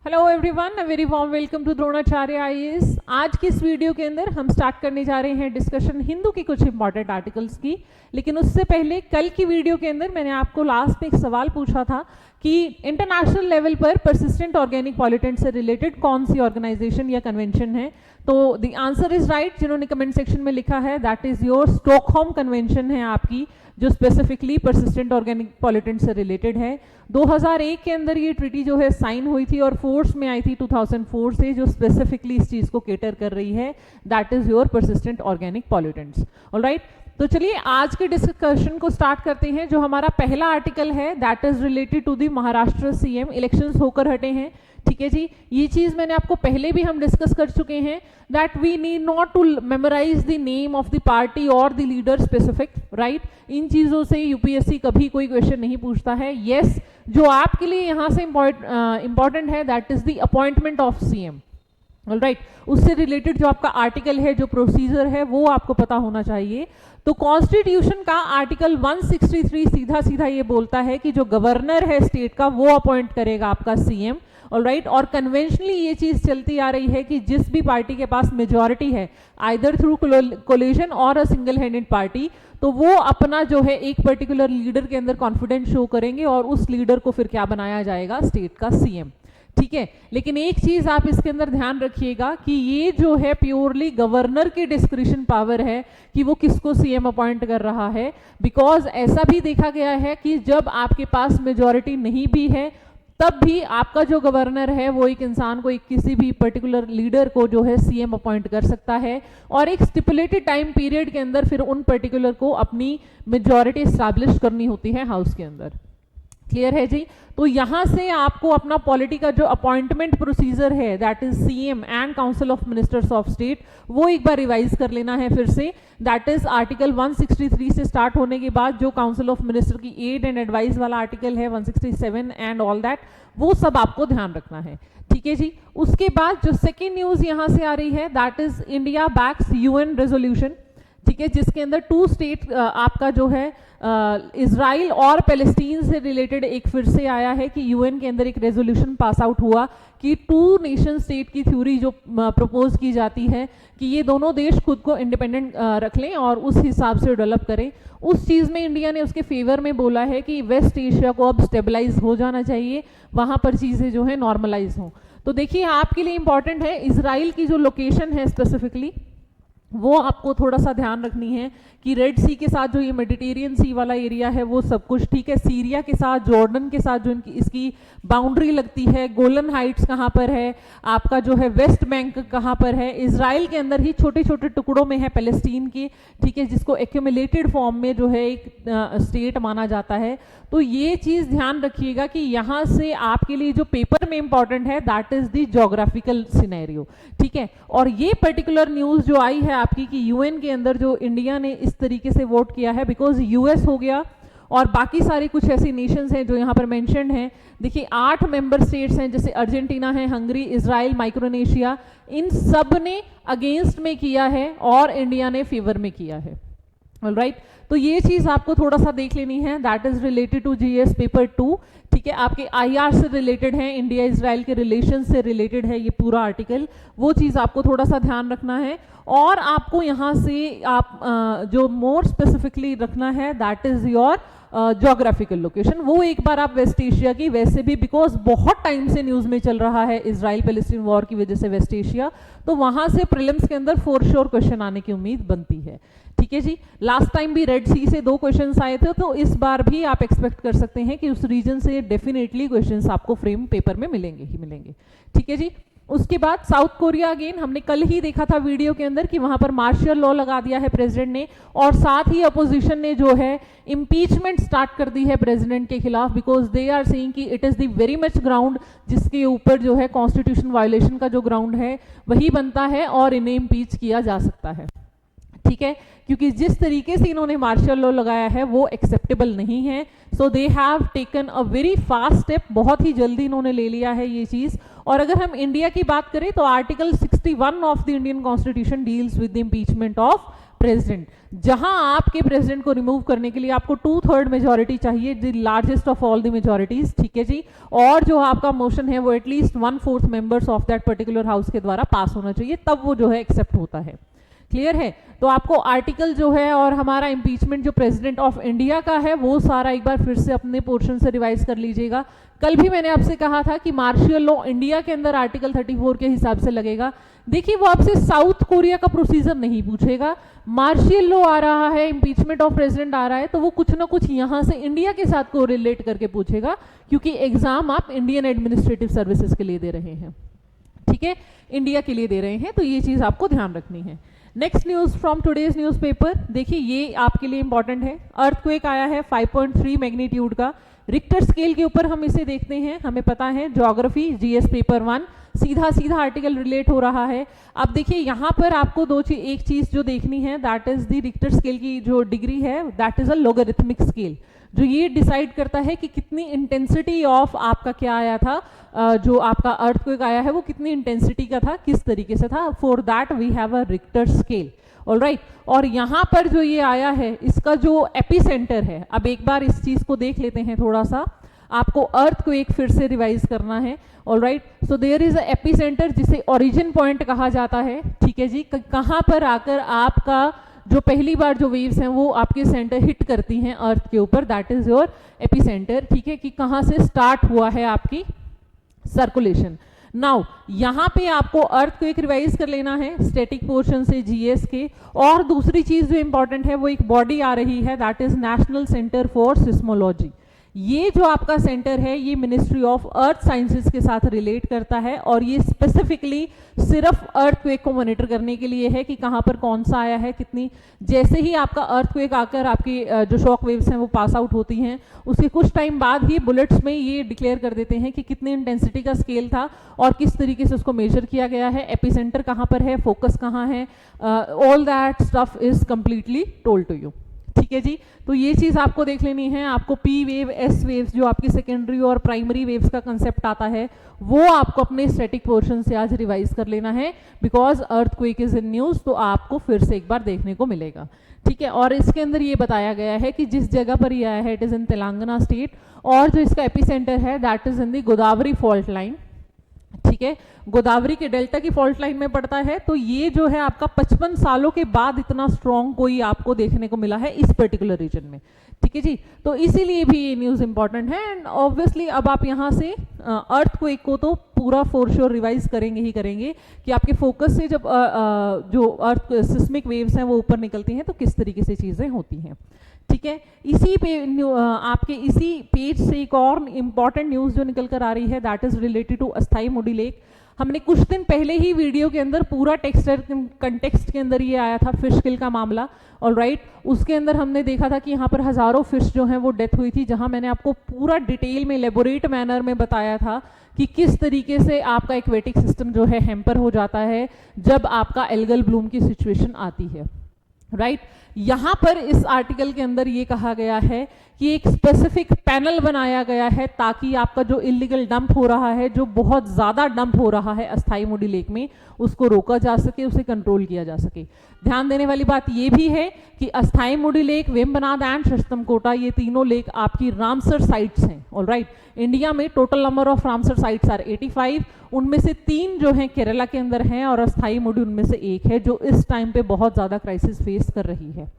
Hello everyone, a very warm welcome to Dronacharya IAS. आज की इस वीडियो के अंदर हम स्टार्ट करने जा रहे हैं डिस्कशन हिंदू की कुछ इंपॉर्टेंट आर्टिकल्स की। लेकिन उससे पहले कल की वीडियो के अंदर मैंने आपको लास्ट में एक सवाल पूछा था कि इंटरनेशनल लेवल पर परसिस्टेंट ऑर्गेनिक पॉल्यूटेंट से रिलेटेड कौन सी ऑर्गेनाइजेशन या कन्वेंशन है। तो द आंसर इज राइट। जिन्होंने कमेंट सेक्शन में लिखा है that is your Stockholm convention है आपकी, जो स्पेसिफिकली परसिस्टेंट ऑर्गेनिक पॉल्यूटेंट से रिलेटेड है। 2001 के अंदर ये ट्रीटी जो है साइन हुई थी और फोर्स में आई थी 2004 से, जो स्पेसिफिकली इस चीज को केटर कर रही है, that is your persistent organic pollutants. Alright, तो चलिए आज के डिस्कशन को स्टार्ट करते हैं। जो हमारा पहला आर्टिकल है that is related to the Maharashtra CM. Elections होकर हटे हैं, ठीक है जी। ये चीज मैंने आपको पहले भी हम डिस्कस कर चुके हैं that we need not to memorise the name of the party और द लीडर स्पेसिफिक, राइट। इन चीजों से यूपीएससी कभी कोई क्वेश्चन नहीं पूछता है। यस, जो आपके लिए यहां से इंपॉर्टेंट है that is the appointment of CM. Alright, उससे रिलेटेड जो आपका आर्टिकल है, जो प्रोसीजर है, वो आपको पता होना चाहिए। तो कॉन्स्टिट्यूशन का आर्टिकल 163 सीधा सीधा ये बोलता है कि जो गवर्नर है स्टेट का वो अपॉइंट करेगा आपका सीएम। ऑलराइट, और कन्वेंशनली ये चीज चलती आ रही है कि जिस भी पार्टी के पास मेजॉरिटी है, आइदर थ्रू कोलिशन और अ सिंगल हैंडेड पार्टी, तो वो अपना जो है एक पर्टिकुलर लीडर के अंदर कॉन्फिडेंस शो करेंगे और उस लीडर को फिर क्या बनाया जाएगा, स्टेट का सीएम, ठीक है। लेकिन एक चीज आप इसके अंदर ध्यान रखिएगा कि ये जो है प्योरली गवर्नर के डिस्क्रिशन पावर है कि वो किसको सीएम अपॉइंट कर रहा है। बिकॉज ऐसा भी देखा गया है कि जब आपके पास मेजॉरिटी नहीं भी है तब भी आपका जो गवर्नर है वो एक इंसान को, एक किसी भी पर्टिकुलर लीडर को जो है सीएम अपॉइंट कर सकता है और एक स्टिपुलेटेड टाइम पीरियड के अंदर फिर उन पर्टिकुलर को अपनी मेजॉरिटी एस्टैब्लिश करनी होती है हाउस के अंदर। क्लियर है जी। तो यहां से आपको अपना पॉलिटी का जो अपॉइंटमेंट प्रोसीजर है that is CM and council of ministers of state, वो एक बार रिवाइज कर लेना है फिर से। दैट इज आर्टिकल 163 से स्टार्ट होने के बाद जो काउंसिल ऑफ मिनिस्टर की एड एंड एडवाइस वाला आर्टिकल है 167 एंड ऑल दैट, वो सब आपको ध्यान रखना है, ठीक है जी। उसके बाद जो सेकेंड न्यूज यहां से आ रही है that is India backs UN resolution, ठीक है, जिसके अंदर 2 स्टेट आपका जो है इजराइल और पैलेस्टीन से रिलेटेड एक फिर से आया है कि यूएन के अंदर एक रेजोल्यूशन पास आउट हुआ कि 2 नेशन स्टेट की थ्योरी जो प्रपोज की जाती है कि ये दोनों देश खुद को इंडिपेंडेंट रख लें और उस हिसाब से डेवलप करें। उस चीज़ में इंडिया ने उसके फेवर में बोला है कि वेस्ट एशिया को अब स्टेबलाइज हो जाना चाहिए, वहाँ पर चीज़ें जो है नॉर्मलाइज हों। तो देखिए आपके लिए इंपॉर्टेंट है इजराइल की जो लोकेशन है स्पेसिफिकली, वो आपको थोड़ा सा ध्यान रखनी है कि रेड सी के साथ जो ये मेडिटेरियन सी वाला एरिया है वो सब कुछ ठीक है। सीरिया के साथ, जॉर्डन के साथ जो इनकी इसकी बाउंड्री लगती है, गोलन हाइट्स कहाँ पर है, आपका जो है वेस्ट बैंक कहाँ पर है, इजराइल के अंदर ही छोटे छोटे टुकड़ों में है पैलेस्टीन की, ठीक है, जिसको एक्यूमुलेटेड फॉर्म में जो है एक स्टेट माना जाता है। तो ये चीज़ ध्यान रखिएगा कि यहाँ से आपके लिए जो पेपर में इंपॉर्टेंट है that is the geographical scenario, ठीक है। और ये पर्टिकुलर न्यूज़ जो आई है आपकी कि यूएन के अंदर जो इंडिया ने इस तरीके से वोट किया है, बिकॉज यूएस हो गया और बाकी सारी कुछ ऐसी नेशंस हैं जो यहाँ पर मेंशन्ड हैं। देखिए 8 मेंबर स्टेट्स हैं, जैसे अर्जेंटीना है, हंगरी, इजराइल, माइक्रोनेशिया, इन सब ने अगेंस्ट में किया है और इंडिया ने फेवर में किया है। ऑलराइट, तो ये चीज आपको थोड़ा सा देख लेनी है, that is related to GS paper 2, ठीक है। आपके आईआर से रिलेटेड है, इंडिया इजराइल के रिलेशन से रिलेटेड है ये पूरा आर्टिकल, वो चीज आपको थोड़ा सा ध्यान रखना है। और आपको यहाँ से आप जो मोर स्पेसिफिकली रखना है that is your geographical location. वो एक बार आप वेस्ट एशिया की, वैसे भी बिकॉज बहुत टाइम से न्यूज में चल रहा है इजराइल पैलेस्टीन वॉर की वजह से वेस्ट एशिया, तो वहां से प्रीलिम्स के अंदर फॉर श्योर क्वेश्चन आने की उम्मीद बनती है, ठीक है जी। लास्ट टाइम भी रेड सी से 2 क्वेश्चंस आए थे, तो इस बार भी आप एक्सपेक्ट कर सकते हैं कि उस रीजन से डेफिनेटली क्वेश्चंस आपको फ्रेम पेपर में मिलेंगे ही मिलेंगे, ठीक है जी। उसके बाद साउथ कोरिया, अगेन हमने कल ही देखा था वीडियो के अंदर कि वहां पर मार्शियल लॉ लगा दिया है प्रेसिडेंट ने, और साथ ही अपोजिशन ने जो है इम्पीचमेंट स्टार्ट कर दी है प्रेसिडेंट के खिलाफ, बिकॉज दे आर सेइंग कि it is the very much ground जिसके ऊपर जो है कॉन्स्टिट्यूशन वायलेशन का जो ग्राउंड है वही बनता है और इन्हें इम्पीच किया जा सकता है, ठीक है। क्योंकि जिस तरीके से इन्होंने मार्शल लॉ लगाया है वो एक्सेप्टेबल नहीं है। So they have taken a very fast step, बहुत ही जल्दी इन्होंने ले लिया है ये चीज। और अगर हम इंडिया की बात करें तो article 61 of the Indian constitution deals with the impeachment of president, जहां आपके प्रेसिडेंट को रिमूव करने के लिए आपको 2/3 मेजोरिटी चाहिए, the largest of all the majorities, ठीक है जी, और जो आपका मोशन है वो at least 1/4 members of that particular house के द्वारा पास होना चाहिए, तब वो जो है एक्सेप्ट होता है। क्लियर है? तो आपको आर्टिकल जो है और हमारा इम्पीचमेंट जो प्रेसिडेंट ऑफ इंडिया का है वो सारा एक बार फिर से अपने पोर्शन से रिवाइज कर लीजिएगा। कल भी मैंने आपसे कहा था कि मार्शियल लॉ इंडिया के अंदर आर्टिकल 34 के हिसाब से लगेगा। देखिए वो आपसे साउथ कोरिया का प्रोसीजर नहीं पूछेगा, मार्शियल लॉ आ रहा है, इम्पीचमेंट ऑफ प्रेसिडेंट आ रहा है, तो वो कुछ ना कुछ यहाँ से इंडिया के साथ को रिलेट करके पूछेगा, क्योंकि एग्जाम आप इंडियन एडमिनिस्ट्रेटिव सर्विसेज के लिए दे रहे हैं, ठीक है, इंडिया के लिए दे रहे हैं, तो ये चीज आपको ध्यान रखनी है। Next news from today's newspaper, देखिए ये आपके लिए इंपॉर्टेंट है। अर्थक्वेक आया है 5.3 मैग्नीट्यूड का, रिक्टर स्केल के ऊपर हम इसे देखते हैं, हमें पता है ज्योग्राफी जीएस पेपर 1, सीधा सीधा आर्टिकल रिलेट हो रहा है। अब देखिए यहाँ पर आपको एक चीज जो देखनी है, that is the Richter scale की जो डिग्री है, that is a logarithmic scale, जो ये डिसाइड करता है कि कितनी इंटेंसिटी ऑफ आपका क्या आया था, जो आपका अर्थक्वेक आया है वो कितनी इंटेंसिटी का था, किस तरीके से था। For that we have a Richter scale, alright. और यहाँ पर जो ये आया है इसका जो एपिसेंटर है, अब एक बार इस चीज को देख लेते हैं थोड़ा सा, आपको अर्थक्वेक फिर से रिवाइज करना है, alright. So there is a epicentre जिसे ओरिजिन पॉइंट कहा जाता है, ठीक है जी, कहाँ पर आकर आपका जो पहली बार जो वेव्स हैं वो आपके सेंटर हिट करती हैं अर्थ के ऊपर, दैट इज योर एपिसेंटर, ठीक है, कि कहाँ से स्टार्ट हुआ है आपकी सर्कुलेशन। नाउ यहाँ पे आपको अर्थ को एक रिवाइज कर लेना है स्टैटिक पोर्शन से जीएस के, और दूसरी चीज जो इंपॉर्टेंट है वो एक बॉडी आ रही है, that is national centre for seismology. ये जो आपका सेंटर है ये मिनिस्ट्री ऑफ अर्थ साइंसेज के साथ रिलेट करता है, और ये स्पेसिफिकली सिर्फ अर्थक्वेक को मॉनिटर करने के लिए है कि कहाँ पर कौन सा आया है, कितनी, जैसे ही आपका अर्थक्वेक आकर आपकी जो शॉक वेव्स हैं वो पास आउट होती हैं, उसके कुछ टाइम बाद ही बुलेट्स में ये डिक्लेयर कर देते हैं कि कितनी इंटेंसिटी का स्केल था और किस तरीके से उसको मेजर किया गया है, एपिसेंटर कहाँ पर है, फोकस कहाँ है, all that stuff is completely told to you, ठीक है जी। तो ये चीज आपको देख लेनी है। आपको पी वेव, एस वेव्स, जो आपकी सेकेंडरी और प्राइमरी वेव्स का कंसेप्ट आता है, वो आपको अपने स्टैटिक पोर्शन से आज रिवाइज कर लेना है, because earthquake is in news, तो आपको फिर से एक बार देखने को मिलेगा, ठीक है। और इसके अंदर ये बताया गया है कि जिस जगह पर ये आया है it is in Telangana state, और जो इसका एपिसेंटर है that is in the Godavari fault line, ठीक है, गोदावरी के डेल्टा की फॉल्ट लाइन में पड़ता है। तो ये जो है आपका 55 सालों के बाद इतना स्ट्रॉन्ग कोई आपको देखने को मिला है इस पर्टिकुलर रीजन में, ठीक है जी। तो इसीलिए भी ये न्यूज इंपॉर्टेंट है, एंड ऑब्वियसली अब आप यहाँ से अर्थक्वेक को तो पूरा फॉर श्योर रिवाइज करेंगे ही करेंगे कि आपके फोकस से जब जो अर्थ सिस्मिक वेव्स हैं वो ऊपर निकलती हैं तो किस तरीके से चीजें होती हैं, ठीक है। इसी पे आपके इसी पेज से एक और इम्पॉर्टेंट न्यूज जो निकल कर आ रही है, दैट इज रिलेटेड टू अस्थाई मोडी लेक। हमने कुछ दिन पहले ही वीडियो के अंदर पूरा टेक्सचर कंटेक्स्ट के अंदर ये आया था फिश किल का मामला, ऑलराइट। उसके अंदर हमने देखा था कि यहाँ पर हजारों फिश जो हैं वो डेथ हुई थी, जहां मैंने आपको पूरा डिटेल में लेबोरेट मैनर में बताया था कि किस तरीके से आपका एक्वेटिक सिस्टम जो है हैम्पर हो जाता है जब आपका एल्गल ब्लूम की सिचुएशन आती है, राइट। यहां पर इस आर्टिकल के अंदर ये कहा गया है कि एक स्पेसिफिक पैनल बनाया गया है ताकि आपका जो इलीगल डंप हो रहा है, जो बहुत ज्यादा डंप हो रहा है अस्थाई मोडी लेक में, उसको रोका जा सके, उसे कंट्रोल किया जा सके। ध्यान देने वाली बात यह भी है कि अस्थाई मोडी लेक, वेम्बनाड एंड शस्तमकोटा, ये तीनों लेक आपकी रामसर साइट्स हैं, ऑलराइट। इंडिया में total number of Ramsar sites are 85, उनमें से 3 जो हैं केरला के अंदर हैं और अस्थाई मोडी उनमें से एक है जो इस टाइम पे बहुत ज्यादा क्राइसिस फेस कर रही है।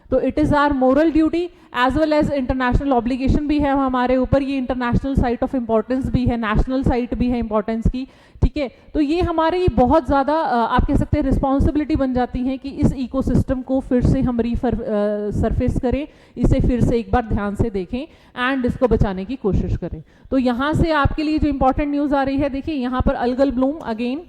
तो it is our moral duty as well as international obligation भी है हमारे ऊपर, ये इंटरनेशनल साइट ऑफ इंपॉर्टेंस भी है, नेशनल साइट भी है इंपॉर्टेंस की, ठीक है। तो ये हमारी बहुत ज़्यादा आप कह सकते हैं रिस्पॉन्सिबिलिटी बन जाती है कि इस इकोसिस्टम को फिर से हम सरफेस करें, इसे फिर से एक बार ध्यान से देखें एंड इसको बचाने की कोशिश करें। तो यहाँ से आपके लिए जो इंपॉर्टेंट न्यूज़ आ रही है, देखिए यहाँ पर अल्गल ब्लूम अगेन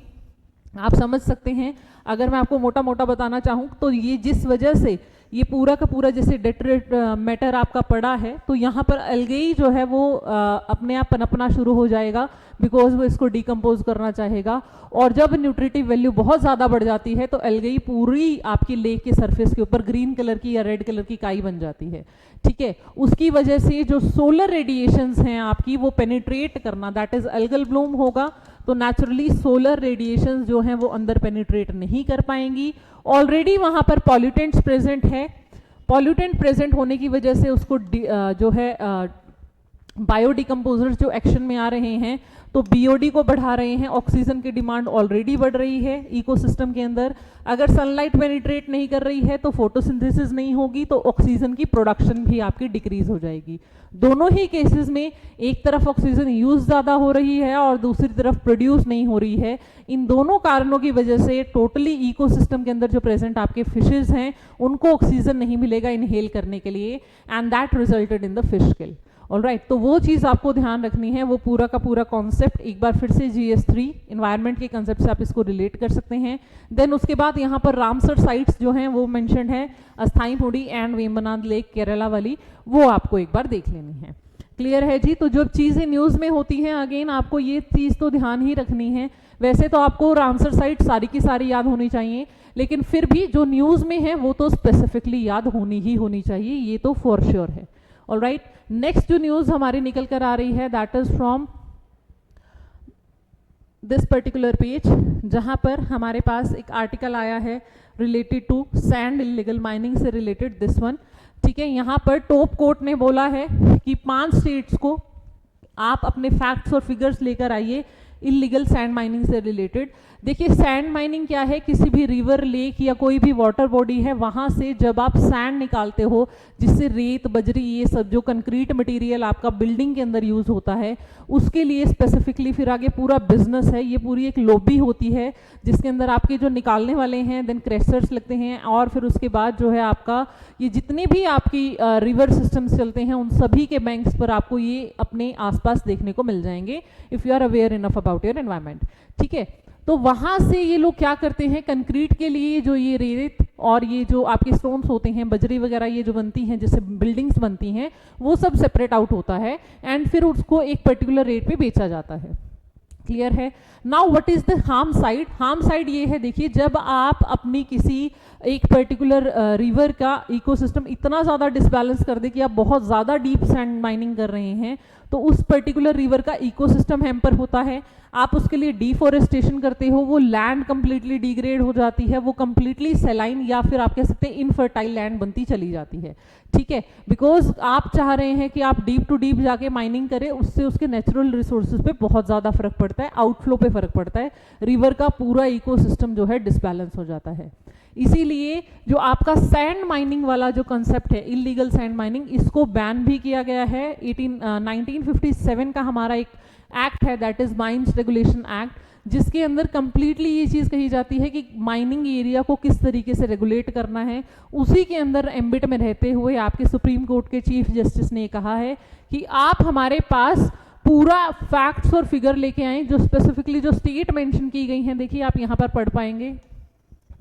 आप समझ सकते हैं। अगर मैं आपको मोटा मोटा बताना चाहूँ तो ये जिस वजह से ये पूरा का पूरा जैसे डेटरेट मैटर आपका पड़ा है, तो यहाँ पर अलगेई जो है वो अपने आप पनपना शुरू हो जाएगा, बिकॉज वो इसको डिकम्पोज करना चाहेगा। और जब न्यूट्रिटिव वैल्यू बहुत ज़्यादा बढ़ जाती है तो अलगेई पूरी आपकी लेक के सरफेस के ऊपर ग्रीन कलर की या रेड कलर की काई बन जाती है, ठीक है। उसकी वजह से जो सोलर रेडिएशंस हैं आपकी वो पेनिट्रेट करना, दैट इज अल्गल ब्लूम होगा, तो नेचुरली सोलर रेडिएशंस जो हैं वो अंदर पेनिट्रेट नहीं कर पाएंगी। ऑलरेडी वहाँ पर पॉल्यूटेंट्स प्रेजेंट है, पॉल्यूटेंट प्रेजेंट होने की वजह से उसको जो है बायोडिकम्पोजर्स जो एक्शन में आ रहे हैं तो बीओडी को बढ़ा रहे हैं, ऑक्सीजन की डिमांड ऑलरेडी बढ़ रही है इकोसिस्टम के अंदर। अगर सनलाइट पेनिट्रेट नहीं कर रही है तो फोटोसिंथेसिस नहीं होगी, तो ऑक्सीजन की प्रोडक्शन भी आपकी डिक्रीज हो जाएगी। दोनों ही केसेस में एक तरफ ऑक्सीजन यूज ज़्यादा हो रही है और दूसरी तरफ प्रोड्यूस नहीं हो रही है। इन दोनों कारणों की वजह से टोटली इकोसिस्टम के अंदर जो प्रेजेंट आपके फिशेज हैं उनको ऑक्सीजन नहीं मिलेगा इनहेल करने के लिए, and that resulted in the fish kill. Alright, तो वो चीज़ आपको ध्यान रखनी है। वो पूरा का पूरा कॉन्सेप्ट एक बार फिर से GS3 इन्वायरमेंट के कंसेप्ट से आप इसको रिलेट कर सकते हैं। देन उसके बाद यहाँ पर रामसर साइट्स जो हैं वो मेंशन है, अस्थाई पुड़ी एंड वेम्बनाड लेक केरला वाली, वो आपको एक बार देख लेनी है। क्लियर है जी? तो जो चीज़ें न्यूज़ में होती हैं अगेन आपको ये चीज़ तो ध्यान ही रखनी है। वैसे तो आपको रामसर साइट सारी की सारी याद होनी चाहिए, लेकिन फिर भी जो न्यूज़ में है वो तो स्पेसिफिकली याद होनी ही होनी चाहिए, ये तो फॉर श्योर है। ऑलराइट, नेक्स्ट जो न्यूज हमारी निकल कर आ रही है that is from this particular page, जहां पर हमारे पास एक आर्टिकल आया है related to sand illegal mining से रिलेटेड दिस वन। ठीक है, यहां पर टॉप कोर्ट ने बोला है कि 5 स्टेट्स को आप अपने फैक्ट्स और फिगर्स लेकर आइए इलीगल सैंड माइनिंग से रिलेटेड। देखिए, सैंड माइनिंग क्या है? किसी भी रिवर, लेक या कोई भी वाटर बॉडी है वहां से जब आप सैंड निकालते हो, जिससे रेत, बजरी, ये सब जो कंक्रीट मटेरियल आपका बिल्डिंग के अंदर यूज होता है, उसके लिए स्पेसिफिकली फिर आगे पूरा बिजनेस है। ये पूरी एक लॉबी होती है जिसके अंदर आपके जो निकालने वाले हैं, देन क्रेशर्स लगते हैं, और फिर उसके बाद जो है आपका ये जितने भी आपकी रिवर सिस्टम्स चलते हैं उन सभी के बैंक्स पर आपको ये अपने आसपास देखने को मिल जाएंगे if you are aware enough about your environment. ठीक है, तो वहां से ये लोग क्या करते हैं, कंक्रीट के लिए जो ये रेत और ये जो आपके स्टोन्स होते हैं, बजरी वगैरह ये जो बनती हैं जिससे बिल्डिंग्स बनती हैं, वो सब सेपरेट आउट होता है एंड फिर उसको एक पर्टिकुलर रेट पे बेचा जाता है। क्लियर है? Now what is the harm side? Harm side ये है, देखिए, जब आप अपनी किसी एक पर्टिकुलर रिवर का इकोसिस्टम इतना ज़्यादा डिसबैलेंस कर दे कि आप बहुत ज़्यादा डीप सैंड माइनिंग कर रहे हैं, तो उस पर्टिकुलर रिवर का इकोसिस्टम हैम्पर होता है। आप उसके लिए डिफॉरेस्टेशन करते हो, वो लैंड कंप्लीटली डिग्रेड हो जाती है, वो कंप्लीटली सेलाइन या फिर आप कह सकते हैं इनफर्टाइल लैंड बनती चली जाती है। ठीक है, बिकॉज आप चाह रहे हैं कि आप डीप टू डीप जाके माइनिंग करें, उससे उसके नेचुरल रिसोर्सेज पे बहुत ज़्यादा फर्क पड़ता है, आउटफ्लो पे फर्क पड़ता है, रिवर का पूरा इकोसिस्टम जो है डिसबैलेंस हो जाता है। इसीलिए जो आपका सैंड माइनिंग वाला जो कंसेप्ट है, इलीगल सैंड माइनिंग, इसको बैन भी किया गया है। 1957 का हमारा एक एक्ट है that is mines regulation act, जिसके अंदर कंप्लीटली ये चीज़ कही जाती है कि माइनिंग एरिया को किस तरीके से रेगुलेट करना है। उसी के अंदर एम्बिट में रहते हुए आपके सुप्रीम कोर्ट के चीफ जस्टिस ने कहा है कि आप हमारे पास पूरा फैक्ट्स और फिगर लेके आए जो स्पेसिफिकली जो स्टेट मेंशन की गई हैं। देखिए, आप यहाँ पर पढ़ पाएंगे,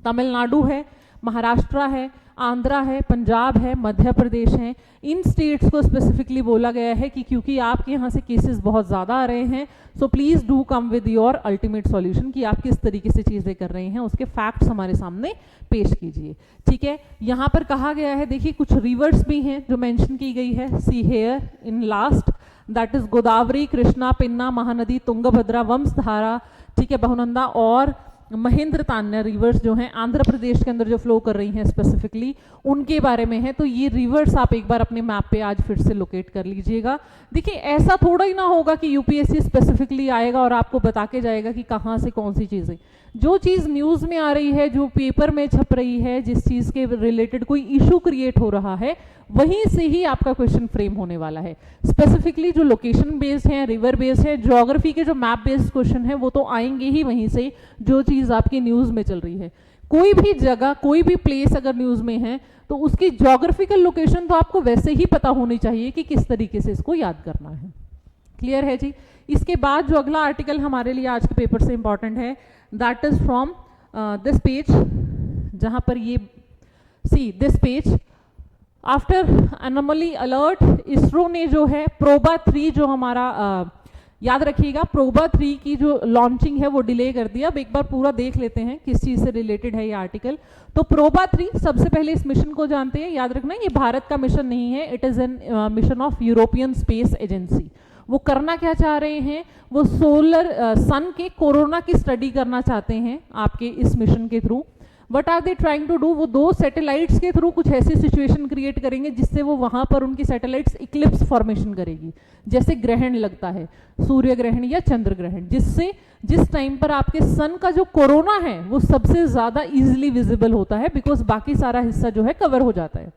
तमिलनाडु है, महाराष्ट्र है, आंध्रा है, पंजाब है, मध्य प्रदेश है। इन स्टेट्स को स्पेसिफिकली बोला गया है कि क्योंकि आपके यहाँ से केसेस बहुत ज़्यादा आ रहे हैं, so please do come with your ultimate solution, कि आप किस तरीके से चीज़ें कर रहे हैं, उसके फैक्ट्स हमारे सामने पेश कीजिए। ठीक है, यहाँ पर कहा गया है, देखिए, कुछ रिवर्स भी हैं जो मेंशन की गई है, see here in last, that is Godavari, Krishna, Penna, Mahanadi, Tungabhadra, Vamsadhara, ठीक है, बहुनंदा और महेंद्र तान्या रिवर्स जो हैं आंध्र प्रदेश के अंदर जो फ्लो कर रही हैं स्पेसिफिकली, उनके बारे में है। तो ये रिवर्स आप एक बार अपने मैप पे आज फिर से लोकेट कर लीजिएगा। देखिए, ऐसा थोड़ा ही ना होगा कि यूपीएससी स्पेसिफिकली आएगा और आपको बता के जाएगा कि कहाँ से कौन सी चीज़ें, जो चीज़ न्यूज़ में आ रही है, जो पेपर में छप रही है, जिस चीज़ के रिलेटेड कोई इशू क्रिएट हो रहा है, वहीं से ही आपका क्वेश्चन फ्रेम होने वाला है। स्पेसिफिकली जो लोकेशन बेस्ड है, रिवर बेस्ड है, ज्योग्राफी के जो मैप बेस्ड क्वेश्चन है वो तो आएंगे ही वहीं से, जो चीज़ आपकी न्यूज़ में चल रही है। कोई भी जगह, कोई भी प्लेस अगर न्यूज़ में है तो उसकी ज्योग्राफिकल लोकेशन तो आपको वैसे ही पता होनी चाहिए कि किस तरीके से इसको याद करना है। क्लियर है जी? इसके बाद जो अगला आर्टिकल हमारे लिए आज के पेपर से इंपॉर्टेंट है, that is from this page, जहां पर ये see this page, after anomaly alert, ISRO ने जो है प्रोबा 3 जो हमारा याद रखिएगा, प्रोबा 3 की जो लॉन्चिंग है वो डिले कर दिया। अब एक बार पूरा देख लेते हैं किस चीज़ से रिलेटेड है ये आर्टिकल। तो प्रोबा 3, सबसे पहले इस मिशन को जानते हैं। याद रखना, ये भारत का मिशन नहीं है, it is an mission of European space agency. वो करना क्या चाह रहे हैं, वो सोलर सन के कोरोना की स्टडी करना चाहते हैं आपके इस मिशन के थ्रू। What are they trying to do, वो 2 सैटेलाइट्स के थ्रू कुछ ऐसी सिचुएशन क्रिएट करेंगे जिससे वो वहां पर उनकी सैटेलाइट्स इक्लिप्स फॉर्मेशन करेगी, जैसे ग्रहण लगता है, सूर्य ग्रहण या चंद्र ग्रहण, जिससे जिस टाइम पर आपके सन का जो कोरोना है वो सबसे ज्यादा इजीली विजिबल होता है, बिकॉज बाकी सारा हिस्सा जो है कवर हो जाता है।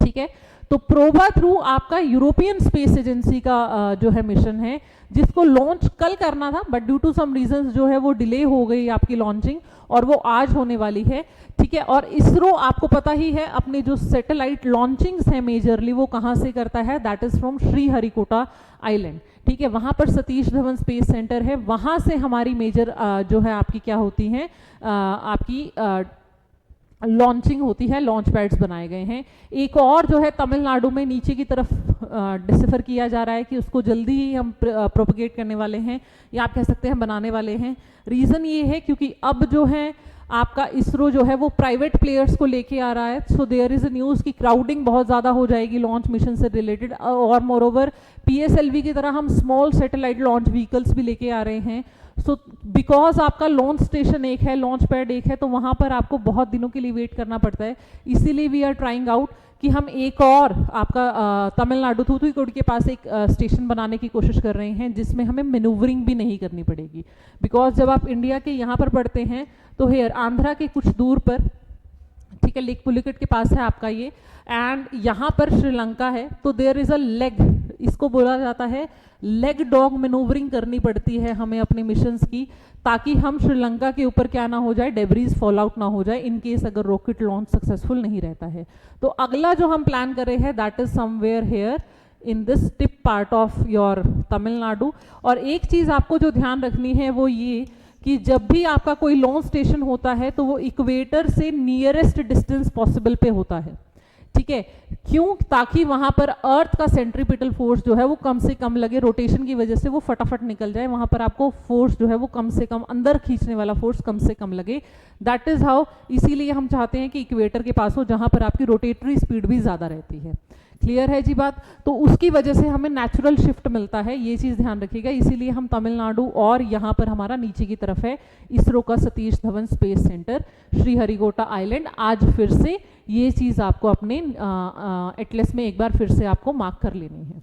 ठीक है, तो प्रोबा थ्रू आपका यूरोपियन स्पेस एजेंसी का जो है मिशन है, जिसको लॉन्च कल करना था, but due to some reasons जो है वो डिले हो गई आपकी लॉन्चिंग, और वो आज होने वाली है। ठीक है, और इसरो आपको पता ही है अपने जो सैटेलाइट लॉन्चिंग्स है मेजरली वो कहाँ से करता है, that is from Sriharikota island. ठीक है, वहां पर सतीश धवन स्पेस सेंटर है, वहां से हमारी मेजर जो है आपकी क्या होती है, आपकी लॉन्चिंग होती है, लॉन्च पैड्स बनाए गए हैं। एक और जो है तमिलनाडु में नीचे की तरफ डिसिफर किया जा रहा है कि उसको जल्दी ही हम प्रोपगेट करने वाले हैं, या आप कह सकते हैं बनाने वाले हैं। रीज़न ये है क्योंकि अब जो है आपका इसरो जो है वो प्राइवेट प्लेयर्स को लेके आ रहा है, so there is a news कि क्राउडिंग बहुत ज़्यादा हो जाएगी लॉन्च मिशन से रिलेटेड, और मोरओवर PSLV की तरह हम स्मॉल सैटेलाइट लॉन्च व्हीकल्स भी लेके आ रहे हैं। सो बिकॉज आपका लॉन्च स्टेशन एक है, लॉन्च पैड एक है, तो वहाँ पर आपको बहुत दिनों के लिए वेट करना पड़ता है। इसीलिए वी आर ट्राइंग आउट कि हम एक और आपका तमिलनाडु थूथुकुडी के पास एक स्टेशन बनाने की कोशिश कर रहे हैं, जिसमें हमें मैन्यूवरिंग भी नहीं करनी पड़ेगी। बिकॉज जब आप इंडिया के यहाँ पर पढ़ते हैं तो हेयर आंध्रा के कुछ दूर पर, ठीक है, लेक पुलिकट के पास है आपका ये, एंड यहाँ पर श्रीलंका है, तो देयर इज अ लेग, इसको बोला जाता है लेग डॉग मैनूवरिंग करनी पड़ती है हमें अपने मिशंस की, ताकि हम श्रीलंका के ऊपर क्या ना हो जाए, डेब्रीज फॉल आउट ना हो जाए इन केस अगर रॉकेट लॉन्च सक्सेसफुल नहीं रहता है। तो अगला जो हम प्लान कर रहे हैं that is somewhere here in this tip part of your Tamil Nadu. और एक चीज आपको जो ध्यान रखनी है वो ये कि जब भी आपका कोई लॉन्च स्टेशन होता है तो वो इक्वेटर से नियरेस्ट डिस्टेंस पॉसिबल पे होता है। ठीक है, क्यों, ताकि वहां पर अर्थ का सेंट्रीपिटल फोर्स जो है वो कम से कम लगे, रोटेशन की वजह से वो फटाफट निकल जाए, वहां पर आपको फोर्स जो है वो कम से कम अंदर खींचने वाला फोर्स कम से कम लगे। दैट इज हाउ, इसीलिए हम चाहते हैं कि इक्वेटर के पास हो जहां पर आपकी रोटेटरी स्पीड भी ज्यादा रहती है। क्लियर है जी बात, तो उसकी वजह से हमें नेचुरल शिफ्ट मिलता है, ये चीज़ ध्यान रखिएगा। इसीलिए हम तमिलनाडु और यहाँ पर हमारा नीचे की तरफ है इसरो का Satish Dhawan space centre Sriharikota island. आज फिर से ये चीज़ आपको अपने एटलस में एक बार फिर से आपको मार्क कर लेनी है।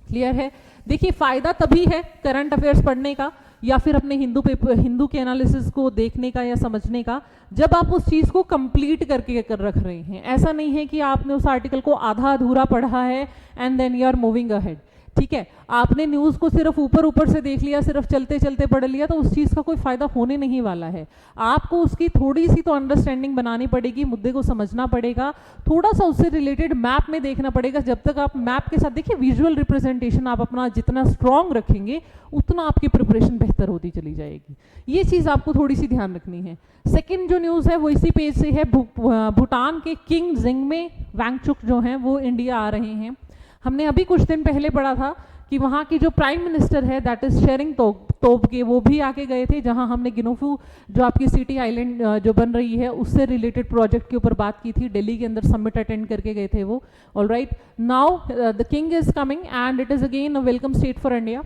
क्लियर है, देखिए फ़ायदा तभी है करंट अफेयर्स पढ़ने का या फिर अपने हिंदू के एनालिसिस को देखने का या समझने का, जब आप उस चीज़ को कंप्लीट करके कर रख रहे हैं। ऐसा नहीं है कि आपने उस आर्टिकल को आधा अधूरा पढ़ा है and then you are moving ahead. ठीक है, आपने न्यूज़ को सिर्फ ऊपर ऊपर से देख लिया, सिर्फ चलते चलते पढ़ लिया, तो उस चीज़ का कोई फायदा होने नहीं वाला है। आपको उसकी थोड़ी सी तो अंडरस्टैंडिंग बनानी पड़ेगी, मुद्दे को समझना पड़ेगा, थोड़ा सा उससे रिलेटेड मैप में देखना पड़ेगा। जब तक आप मैप के साथ देखिए, विजुअल रिप्रेजेंटेशन आप अपना जितना स्ट्रॉन्ग रखेंगे उतना आपकी प्रिपरेशन बेहतर होती चली जाएगी। ये चीज़ आपको थोड़ी सी ध्यान रखनी है। सेकेंड जो न्यूज़ है वो इसी पेज से है, भूटान के किंग जिंगमे वांगचुक जो हैं वो इंडिया आ रहे हैं। हमने अभी कुछ दिन पहले पढ़ा था कि वहाँ की जो प्राइम मिनिस्टर है दैट इज शेरिंग तोब्गे, वो भी आके गए थे, जहाँ हमने गिनोफू जो आपकी सिटी आइलैंड जो बन रही है उससे रिलेटेड प्रोजेक्ट के ऊपर बात की थी। दिल्ली के अंदर समिट अटेंड करके गए थे वो। Alright, now the king is coming and it is again a welcome state for India.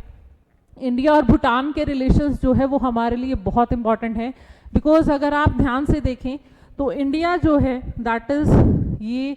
India और भूटान के रिलेशंस जो है वो हमारे लिए बहुत इंपॉर्टेंट है, बिकॉज अगर आप ध्यान से देखें तो इंडिया जो है दैट इज़ ये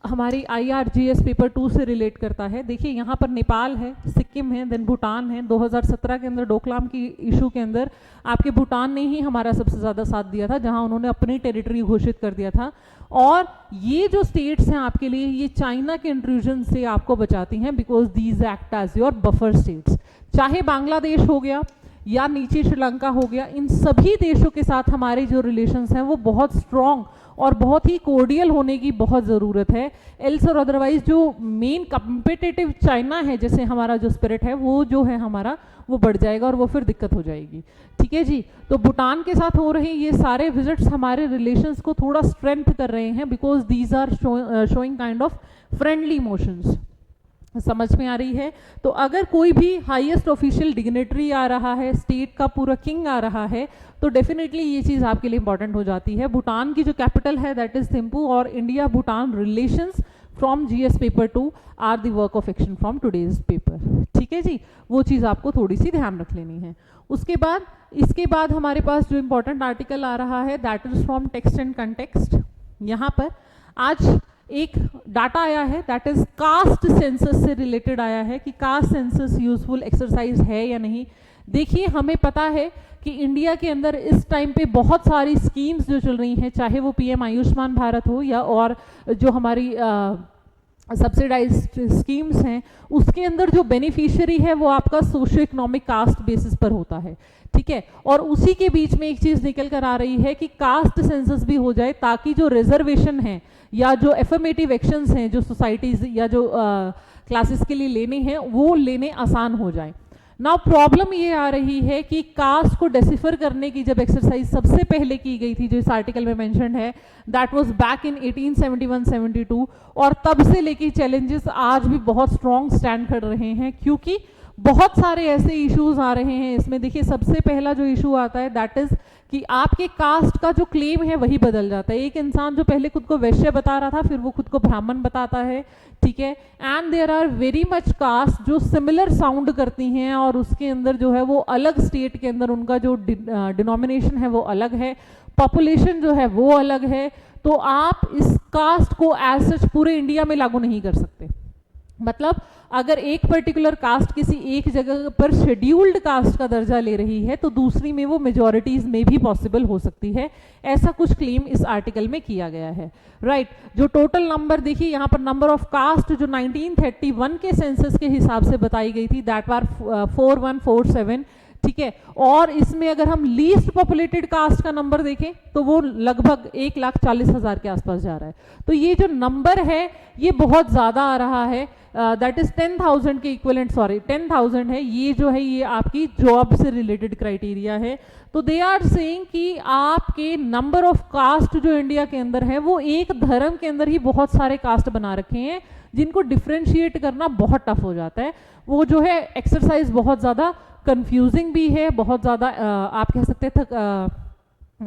हमारी IRGS पेपर 2 से रिलेट करता है। देखिए यहाँ पर नेपाल है, सिक्किम है, देन भूटान है। 2017 के अंदर डोकलाम की इशू के अंदर आपके भूटान ने ही हमारा सबसे ज़्यादा साथ दिया था, जहाँ उन्होंने अपनी टेरिटरी घोषित कर दिया था। और ये जो स्टेट्स हैं आपके लिए, ये चाइना के इंट्रूजन से आपको बचाती हैं, because these act as your buffer states. चाहे बांग्लादेश हो गया या नीचे श्रीलंका हो गया, इन सभी देशों के साथ हमारे जो रिलेशंस हैं वो बहुत स्ट्रॉन्ग और बहुत ही कोर्डियल होने की बहुत ज़रूरत है। एल्स और अदरवाइज जो मेन कम्पिटिटिव चाइना है, जैसे हमारा जो स्पिरिट है वो जो है हमारा वो बढ़ जाएगा और वो फिर दिक्कत हो जाएगी। ठीक है जी, तो भूटान के साथ हो रहे ये सारे विजिट्स हमारे रिलेशंस को थोड़ा स्ट्रेंथ कर रहे हैं, because these are showing kind of friendly emotions. समझ में आ रही है? तो अगर कोई भी हाईएस्ट ऑफिशियल डिग्नेटरी आ रहा है, स्टेट का पूरा किंग आ रहा है, तो डेफिनेटली ये चीज़ आपके लिए इंपॉर्टेंट हो जाती है। भूटान की जो कैपिटल है दैट इज थिम्पू, और India Bhutan relations from GS paper 2 are the work of fiction from today's paper. ठीक है जी, वो चीज़ आपको थोड़ी सी ध्यान रख लेनी है। उसके बाद इसके बाद हमारे पास जो इंपॉर्टेंट आर्टिकल आ रहा है that is from text and context. यहाँ पर आज एक डाटा आया है दैट इज कास्ट सेंसस से रिलेटेड आया है कि कास्ट सेंसस यूजफुल एक्सरसाइज है या नहीं। देखिए, हमें पता है कि इंडिया के अंदर इस टाइम पे बहुत सारी स्कीम्स जो चल रही हैं, चाहे वो पीएम आयुष्मान भारत हो या और जो हमारी सब्सिडाइज्ड स्कीम्स हैं, उसके अंदर जो बेनिफिशियरी है वो आपका सोशो इकोनॉमिक कास्ट बेसिस पर होता है। ठीक है, और उसी के बीच में एक चीज निकल कर आ रही है कि कास्ट सेंसस भी हो जाए ताकि जो रिजर्वेशन है या जो एफर्मेटिव एक्शंस हैं जो सोसाइटीज या जो क्लासेस के लिए लेने हैं वो लेने आसान हो जाए। नाउ प्रॉब्लम ये आ रही है कि कास्ट को डेसिफर करने की जब एक्सरसाइज सबसे पहले की गई थी, जो इस आर्टिकल में मेंशन है, दैट वाज बैक इन 1871-72, और तब से लेके चैलेंजेस आज भी बहुत स्ट्रॉन्ग स्टैंड कर रहे हैं क्योंकि बहुत सारे ऐसे इश्यूज आ रहे हैं इसमें। देखिए, सबसे पहला जो इशू आता है दैट इज कि आपके कास्ट का जो क्लेम है वही बदल जाता है। एक इंसान जो पहले खुद को वैश्य बता रहा था फिर वो खुद को ब्राह्मण बताता है। ठीक है, and there are very much cast जो सिमिलर साउंड करती हैं और उसके अंदर जो है वो अलग स्टेट के अंदर उनका जो डिनोमिनेशन है वो अलग है, पॉपुलेशन जो है वो अलग है। तो आप इस कास्ट को एज सच पूरे इंडिया में लागू नहीं कर सकते। मतलब अगर एक पर्टिकुलर कास्ट किसी एक जगह पर शेड्यूल्ड कास्ट का दर्जा ले रही है तो दूसरी में वो मेजॉरिटीज में भी पॉसिबल हो सकती है। ऐसा कुछ क्लेम इस आर्टिकल में किया गया है। राइट, जो टोटल नंबर देखिए यहाँ पर नंबर ऑफ कास्ट जो 1931 के सेंसस के हिसाब से बताई गई थी दैट वार 4147। ठीक है, और इसमें अगर हम लीस्ट पॉपुलेटेड कास्ट का नंबर देखें तो वो लगभग 1,40,000 के आसपास जा रहा है। तो ये जो नंबर है ये बहुत ज़्यादा आ रहा है, दैट इज 10,000 के इक्विवेलेंट, सॉरी 10,000 है। ये जो है ये आपकी जॉब से रिलेटेड क्राइटेरिया है। तो दे आर सेइंग कि आपके नंबर ऑफ कास्ट जो इंडिया के अंदर है वो एक धर्म के अंदर ही बहुत सारे कास्ट बना रखे हैं जिनको डिफ्रेंशिएट करना बहुत टफ हो जाता है। वो जो है एक्सरसाइज बहुत ज़्यादा कंफ्यूजिंग भी है, बहुत ज़्यादा आप कह सकते थे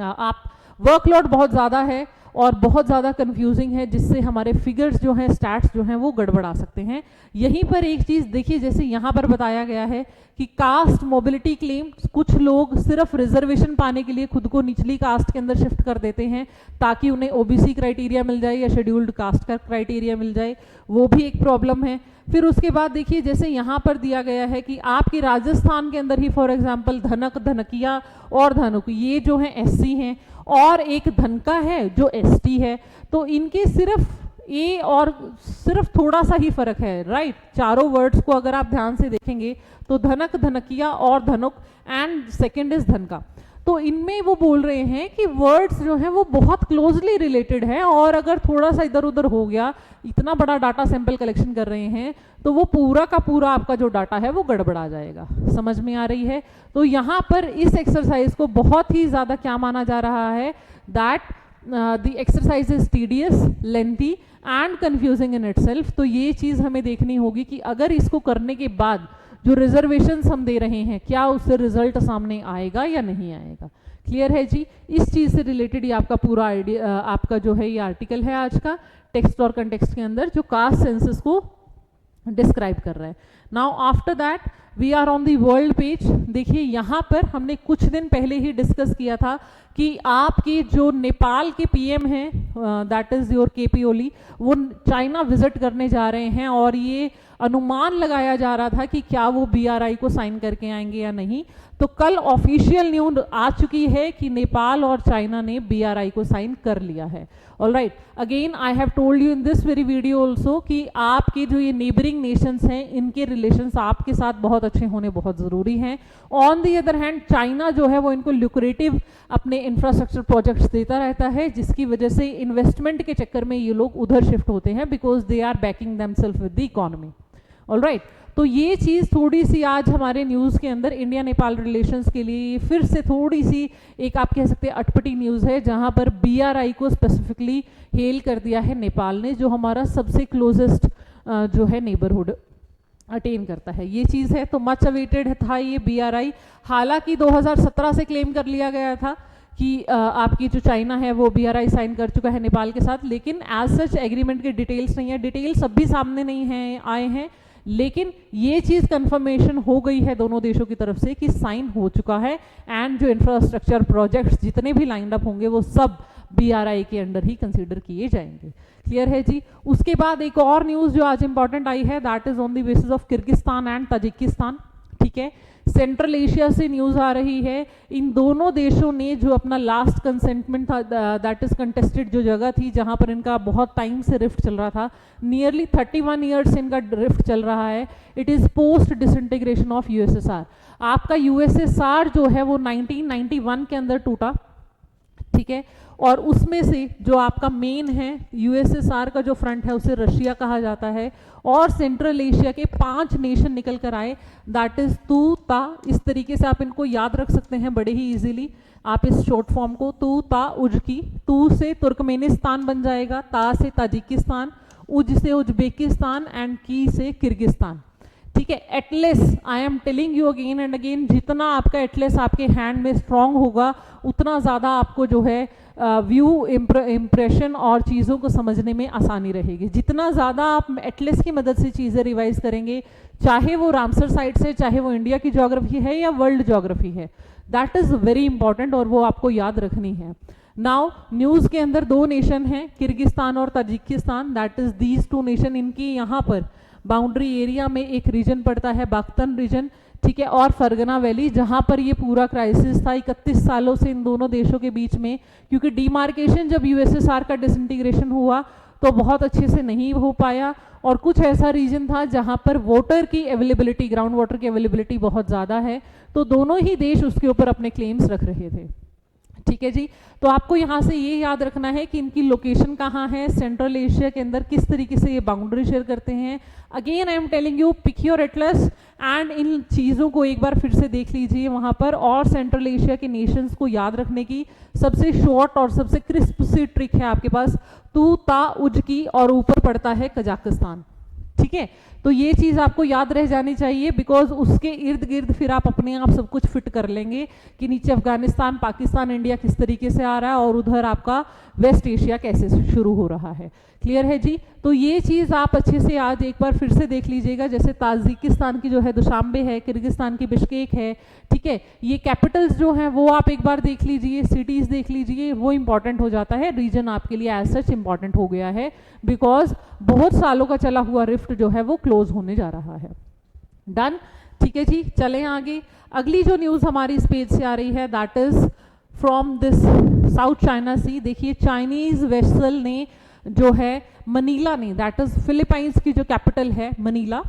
आप वर्कलोड बहुत ज़्यादा है और बहुत ज़्यादा कंफ्यूजिंग है जिससे हमारे फिगर्स जो हैं, स्टैट्स जो हैं वो गड़बड़ा सकते हैं। यहीं पर एक चीज़ देखिए, जैसे यहाँ पर बताया गया है कि कास्ट मोबिलिटी क्लेम, कुछ लोग सिर्फ रिजर्वेशन पाने के लिए खुद को निचली कास्ट के अंदर शिफ्ट कर देते हैं ताकि उन्हें ओबीसी क्राइटेरिया मिल जाए या शेड्यूल्ड कास्ट का क्राइटेरिया मिल जाए, वो भी एक प्रॉब्लम है। फिर उसके बाद देखिए जैसे यहाँ पर दिया गया है कि आपकी राजस्थान के अंदर ही फॉर एग्जांपल धनक, धनकिया और धनुक ये जो हैं एससी हैं और एक धनका है जो एसटी है, तो इनके सिर्फ ए और सिर्फ थोड़ा सा ही फर्क है। राइट, चारों वर्ड्स को अगर आप ध्यान से देखेंगे तो धनक, धनकिया और धनुक एंड सेकंड इज धनका, तो इनमें वो बोल रहे हैं कि वर्ड्स जो हैं वो बहुत क्लोजली रिलेटेड हैं और अगर थोड़ा सा इधर उधर हो गया, इतना बड़ा डाटा सैंपल कलेक्शन कर रहे हैं तो वो पूरा का पूरा आपका जो डाटा है वो गड़बड़ा जाएगा। समझ में आ रही है? तो यहाँ पर इस एक्सरसाइज को बहुत ही ज़्यादा क्या माना जा रहा है, that the exercise is tedious, lengthy and confusing in itself. तो ये चीज़ हमें देखनी होगी कि अगर इसको करने के बाद जो रिजर्वेशंस हम दे रहे हैं क्या उससे रिजल्ट सामने आएगा या नहीं आएगा। क्लियर है जी? इस चीज़ से रिलेटेड ये आपका पूरा आइडिया, आपका जो है ये आर्टिकल है आज का टेक्स्ट और कंटेक्स्ट के अंदर जो कास्ट सेंसस को डिस्क्राइब कर रहा है। Now after that we are on the world page. देखिए यहाँ पर हमने कुछ दिन पहले ही डिस्कस किया था कि आपके जो नेपाल के पीएम हैं दैट इज योर केपी ओली, वो चाइना विजिट करने जा रहे हैं और ये अनुमान लगाया जा रहा था कि क्या वो बीआरआई को साइन करके आएंगे या नहीं। तो कल ऑफिशियल न्यूज आ चुकी है कि नेपाल और चाइना ने बीआरआई को साइन कर लिया है। Alright, again I have told you in this very video also कि आपके जो ये नेबरिंग नेशंस हैं इनके रिलेशंस आपके साथ बहुत अच्छे होने बहुत ज़रूरी हैं। On the other hand China जो है वो इनको ल्यूक्रेटिव अपने इंफ्रास्ट्रक्चर प्रोजेक्ट्स देता रहता है जिसकी वजह से इन्वेस्टमेंट के चक्कर में ये लोग उधर शिफ्ट होते हैं because they are backing themselves with the economy. Alright, तो ये चीज़ थोड़ी सी आज हमारे न्यूज़ के अंदर इंडिया नेपाल रिलेशंस के लिए फिर से थोड़ी सी एक आप कह सकते हैं अटपटी न्यूज़ है जहां पर बीआरआई को स्पेसिफिकली हेल कर दिया है नेपाल ने, जो हमारा सबसे क्लोजेस्ट जो है नेबरहुड अटेन करता है। ये चीज़ है, तो मच अवेटेड था ये बीआरआई। हालांकि 2017 से क्लेम कर लिया गया था कि आपकी जो चाइना है वो BRI साइन कर चुका है नेपाल के साथ, लेकिन एज सच एग्रीमेंट के डिटेल्स नहीं है, डिटेल्स सब भी सामने नहीं है आए हैं, लेकिन ये चीज़ कंफर्मेशन हो गई है दोनों देशों की तरफ से कि साइन हो चुका है, एंड जो इंफ्रास्ट्रक्चर प्रोजेक्ट्स जितने भी लाइंड अप होंगे वो सब BRI के अंडर ही कंसीडर किए जाएंगे। क्लियर है जी। उसके बाद एक और न्यूज़ जो आज इंपॉर्टेंट आई है, that is on the basis of Kyrgyzstan and Tajikistan. ठीक है, सेंट्रल एशिया से न्यूज़ आ रही है, इन दोनों देशों ने जो अपना लास्ट कंसेंटमेंट था, दैट इज कंटेस्टेड जो जगह थी जहां पर इनका बहुत टाइम से रिफ्ट चल रहा था, नियरली 31 ईयर्स से इनका रिफ्ट चल रहा है। It is post disintegration of USSR। आपका USSR जो है वो 1991 के अंदर टूटा। ठीक है, और उसमें से जो आपका मेन है USSR का जो फ्रंट है उसे रशिया कहा जाता है, और सेंट्रल एशिया के 5 नेशन निकल कर आए, दैट इज तू ता। इस तरीके से आप इनको याद रख सकते हैं बड़े ही इजीली, आप इस शॉर्ट फॉर्म को तू ता उज की। तू से तुर्कमेनिस्तान बन जाएगा, ता से ताजिकिस्तान, उज से उज्बेकिस्तान एंड की से किर्गिस्तान। ठीक है, Atlas, I am telling you again and again, जितना आपका एटलस आपके हैंड में स्ट्रांग होगा उतना ज़्यादा आपको जो है व्यू इम्प्रेशन और चीज़ों को समझने में आसानी रहेगी। जितना ज़्यादा आप एटलस की मदद से चीज़ें रिवाइज करेंगे, चाहे वो रामसर साइट से, चाहे वो इंडिया की ज्योग्राफी है या वर्ल्ड ज्योग्राफी है, दैट इज़ वेरी इंपॉर्टेंट और वो आपको याद रखनी है। नाउ न्यूज़ के अंदर 2 नेशन हैं, किर्गिस्तान और Tajikistan, that is these 2 nation. इनकी यहाँ पर बाउंड्री एरिया में एक रीजन पड़ता है बाख्तन रीजन, ठीक है, और फरगना वैली, जहां पर ये पूरा क्राइसिस था 31 सालों से इन दोनों देशों के बीच में, क्योंकि डिमार्केशन जब USSR का डिसइंटीग्रेशन हुआ तो बहुत अच्छे से नहीं हो पाया, और कुछ ऐसा रीजन था जहां पर वाटर की अवेलेबिलिटी, ग्राउंड वाटर की अवेलेबिलिटी बहुत ज़्यादा है, तो दोनों ही देश उसके ऊपर अपने क्लेम्स रख रहे थे। ठीक है जी, तो आपको यहाँ से ये याद रखना है कि इनकी लोकेशन कहाँ है, सेंट्रल एशिया के अंदर किस तरीके से ये बाउंड्री शेयर करते हैं। Again I am telling you, pick your atlas and इन चीज़ों को एक बार फिर से देख लीजिए वहाँ पर, और सेंट्रल एशिया के नेशंस को याद रखने की सबसे शॉर्ट और सबसे क्रिस्प सी ट्रिक है आपके पास, तू ता उज की, और ऊपर पड़ता है कजाकिस्तान। ठीक है, तो ये चीज़ आपको याद रह जानी चाहिए, बिकॉज उसके इर्द गिर्द फिर आप अपने आप सब कुछ फिट कर लेंगे कि नीचे अफगानिस्तान, पाकिस्तान, इंडिया किस तरीके से आ रहा है, और उधर आपका वेस्ट एशिया कैसे शुरू हो रहा है। क्लियर है जी, तो ये चीज़ आप अच्छे से आज एक बार फिर से देख लीजिएगा। जैसे ताजिकिस्तान की जो है दुशांबे है, किर्गिस्तान की बिश्केक है, ठीक है, ये कैपिटल्स जो हैं वो आप एक बार देख लीजिए, सिटीज़ देख लीजिए, वो इंपॉर्टेंट हो जाता है, रीजन आपके लिए एज सच इंपॉर्टेंट हो गया है, बिकॉज बहुत सालों का चला हुआ रिफ्ट जो है वो क्लोज होने जा रहा है। डन, ठीक है जी, चलें आगे। अगली जो न्यूज़ हमारी इस पेज से आ रही है, that is from this South China Sea. देखिए, चाइनीज वेसल ने जो है मनीला ने, दैट इज फिलीपाइंस की जो कैपिटल है मनीला,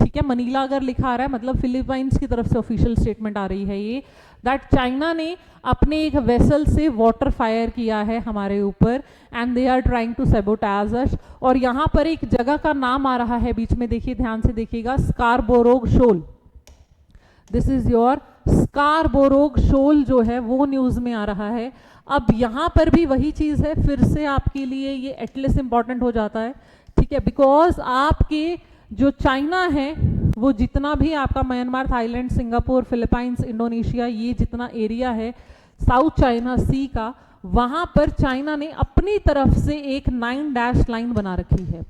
ठीक है, मनीला अगर लिखा आ रहा है मतलब फिलीपाइंस की तरफ से ऑफिशियल स्टेटमेंट आ रही है ये, दैट चाइना ने अपने एक वेसल से वाटर फायर किया है हमारे ऊपर, and they are trying to sabotage us. और यहाँ पर एक जगह का नाम आ रहा है बीच में, देखिए ध्यान से देखिएगा, स्कारबोरोग शोल। दिस इज योर स्कारबोरोग शोल जो है वो न्यूज़ में आ रहा है। अब यहाँ पर भी वही चीज़ है, फिर से आपके लिए ये एटलस इंपॉर्टेंट हो जाता है, ठीक है, बिकॉज आपके जो चाइना है वो जितना भी आपका Myanmar, Thailand, Singapore, Philippines, Indonesia, ये जितना एरिया है साउथ चाइना सी का, वहाँ पर चाइना ने अपनी तरफ से एक 9 डैश लाइन बना रखी है,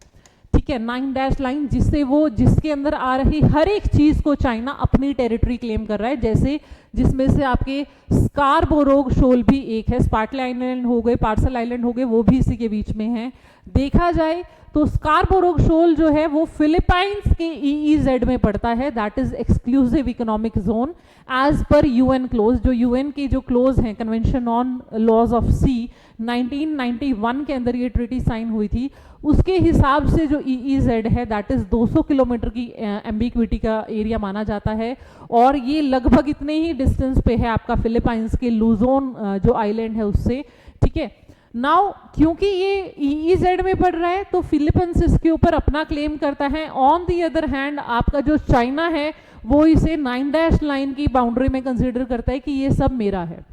ठीक है, 9 डैश लाइन, जिससे वो जिसके अंदर आ रही हर एक चीज़ को चाइना अपनी टेरिटरी क्लेम कर रहा है, जैसे जिसमें से आपके स्कारबोरोग शोल भी एक है, स्पार्टले आइलैंड हो गए, पार्सल आइलैंड हो गए, वो भी इसी के बीच में है। देखा जाए तो स्कारबोरोग शोल जो है वो फिलीपाइंस के EEZ में पड़ता है, that is exclusive economic zone as per UN clause, जो UN के जो क्लोज हैं, convention on laws of sea, 1991 के अंदर ये ट्रीटी साइन हुई थी, उसके हिसाब से जो EEZ है दैट इज 200 किलोमीटर की एम्बिक्विटी का एरिया माना जाता है, और ये लगभग इतने ही डिस्टेंस पे है आपका फिलीपाइंस के लुजोन जो आइलैंड है उससे, ठीक है। नाउ क्योंकि ये EEZ में पड़ रहा है तो फिलीपींस इसके ऊपर अपना क्लेम करता है, ऑन दी अदर हैंड आपका जो चाइना है वो इसे 9 डैश लाइन की बाउंड्री में कंसीडर करता है कि ये सब मेरा है,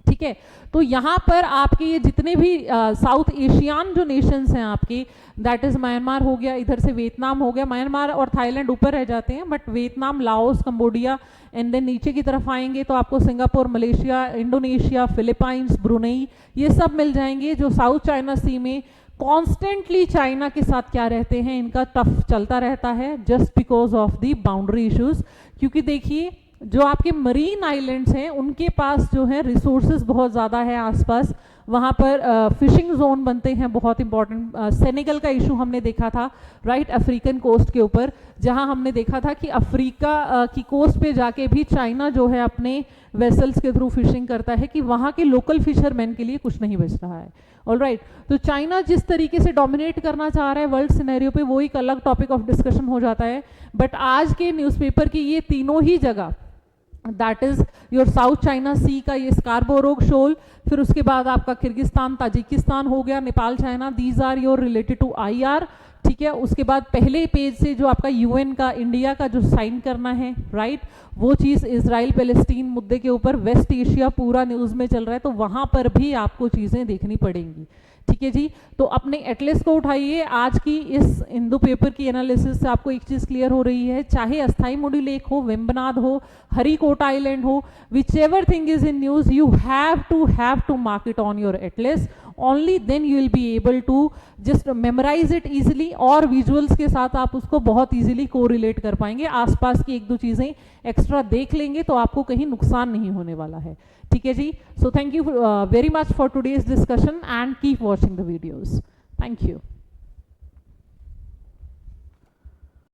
ठीक है। तो यहाँ पर आपके ये जितने भी साउथ एशियन जो नेशंस हैं आपके, दैट इज म्यांमार हो गया, इधर से वियतनाम हो गया, म्यांमार और थाईलैंड ऊपर रह जाते हैं, but Vietnam, Laos, Cambodia, and then नीचे की तरफ आएंगे तो आपको Singapore, Malaysia, Indonesia, Philippines, Brunei, ये सब मिल जाएंगे जो साउथ चाइना सी में कॉन्स्टेंटली चाइना के साथ क्या रहते हैं, इनका टफ चलता रहता है just because of the boundary issues. क्योंकि देखिए जो आपके मरीन आइलैंड्स हैं उनके पास जो है रिसोर्सेज बहुत ज़्यादा है आसपास, वहाँ पर फिशिंग जोन बनते हैं बहुत इंपॉर्टेंट। सेनेगल का इशू हमने देखा था राइट, अफ्रीकन कोस्ट के ऊपर, जहाँ हमने देखा था कि अफ्रीका की कोस्ट पे जाके भी चाइना जो है अपने वेसल्स के थ्रू फिशिंग करता है कि वहाँ के लोकल फिशरमैन के लिए कुछ नहीं बच रहा है। ऑलराइट, तो चाइना जिस तरीके से डोमिनेट करना चाह रहा है वर्ल्ड सिनेरियो पे, वो एक अलग टॉपिक ऑफ डिस्कशन हो जाता है। बट आज के न्यूज़पेपर की ये तीनों ही जगह, that is your South China Sea का ये स्कारबोरोग शोल, फिर उसके बाद आपका किर्गिस्तान, ताजिकिस्तान हो गया, Nepal, China, these are your related to IR, ठीक है। उसके बाद पहले पेज से जो आपका UN का, इंडिया का जो साइन करना है राइट, वो चीज़ इजराइल पैलेस्टीन मुद्दे के ऊपर, वेस्ट एशिया पूरा न्यूज़ में चल रहा है, तो वहाँ पर भी आपको चीज़ें देखनी पड़ेंगी, ठीक है जी। तो अपने एटलस को उठाइए, आज की इस हिंदू पेपर की एनालिसिस से आपको एक चीज़ क्लियर हो रही है, चाहे अस्थाई मुडी लेक हो, वेम्बनाद हो, हरिकोटा आइलैंड हो, whichever thing is in news, you have to mark it on your atlas, only then you will be able to just memorise it easily, और विजुअल्स के साथ आप उसको बहुत इजीली कोरिलेट कर पाएंगे। आसपास की एक दो चीज़ें एक्स्ट्रा देख लेंगे तो आपको कहीं नुकसान नहीं होने वाला है, ठीक है जी। So thank you very much for today's discussion and keep watching the videos. Thank you.